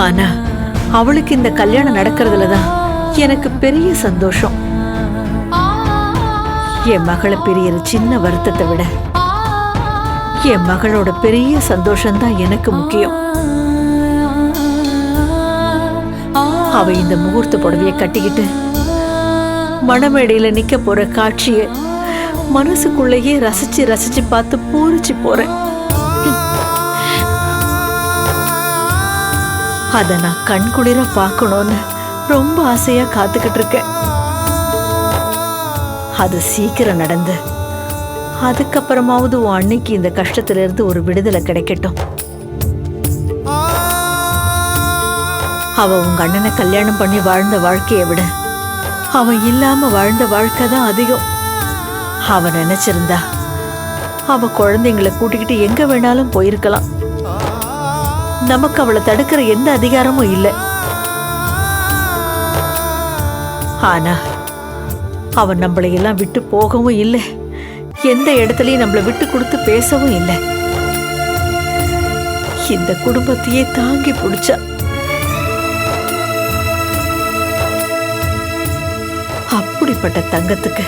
ஆனா அவளுக்கு இந்த கல்யாணம் நடக்கிறதுலதான் எனக்கு பெரிய சந்தோஷம். என் மகளை பிரியற சின்ன வருத்தத்தை விட என் மகளோட பெரிய சந்தோஷம்தான் எனக்கு முக்கியம். அவ இந்த முகூர்த்த புடவைய கட்டிக்கிட்டு மணமேடையில நிக்க போற காட்சிய மனசுக்குள்ளேயே ரசிச்சு ரசிச்சு பார்த்து பூரிச்சு போறேன். அத நான் கண்குளிர பார்க்கணும்னு ரொம்ப ஆசையா காத்துக்கிட்டு இருக்கேன். அது சீக்கிரம் நடந்து அதுக்கப்புறமாவது உன் அன்னைக்கு இந்த கஷ்டத்துல இருந்து ஒரு விடுதலை கிடைக்கட்டும். அவ உங்க அண்ணனை கல்யாணம் பண்ணி வாழ்ந்த வாழ்க்கையை விட அவன் இல்லாம வாழ்ந்த வாழ்க்கை தான் அதிகம். அவ நினைச்சிருந்தா அவ குழந்தைங்களை கூட்டிக்கிட்டு எங்க வேணாலும் போயிருக்கலாம். நமக்கு அவளை தடுக்கிற எந்த அதிகாரமும் இல்லை. ஆனா அவன் நம்மளை எல்லாம் விட்டு போகவும் இல்லை, எந்த இடத்துலயும் நம்மளை விட்டு கொடுத்து பேசவும் இல்லை. இந்த குடும்பத்தையே தாங்கி பிடிச்சா. அப்படிப்பட்ட தங்கத்துக்கு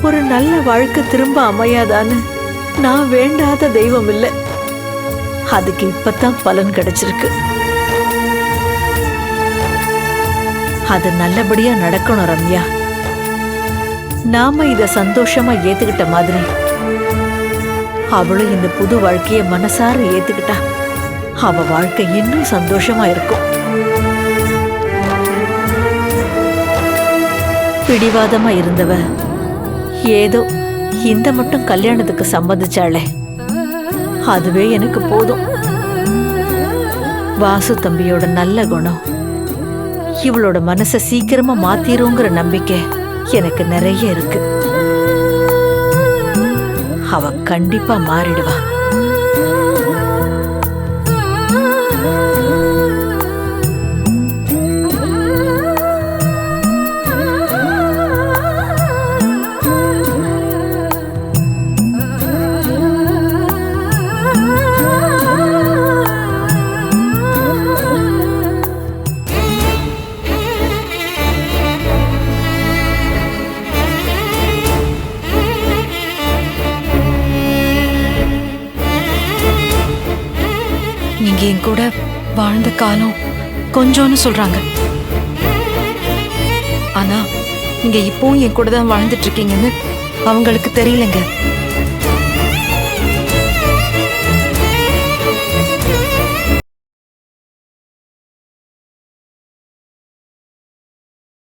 ஒரு நல்ல வாழ்க்கை திரும்ப அமையாதான்னு நான் வேண்டாத தெய்வம் இல்லை. அதுக்கு இப்பதான் பலன் கிடைச்சிருக்கு. அது நல்லபடியா நடக்கணும் ரம்யா. நாம இத சந்தோஷமா ஏத்துக்கிட்ட மாதிரி அவளும் இந்த புது வாழ்க்கைய மனசார ஏத்துக்கிட்டா அவ வாழ்க்கை இன்னும் சந்தோஷமா இருக்கும். பிடிவாதமா இருந்தவ ஏதோ இந்த மட்டும் கல்யாணத்துக்கு சம்மதிச்சாளே, அதுவே எனக்கு போதும். வாசு தம்பியோட நல்ல குணம் இவளோட மனசை சீக்கிரமா மாத்திருங்கிற நம்பிக்கை எனக்கு நிறைய இருக்கு. அவ கண்டிப்பா மாறிடுவா. நீங்க என் கூட வாழ்ந்த காலம் கொஞ்சம்னு சொல்றாங்க. ஆனா நீங்க இப்பவும் என் கூட தான் வாழ்ந்துட்டு இருக்கீங்கன்னு அவங்களுக்கு தெரியலங்க.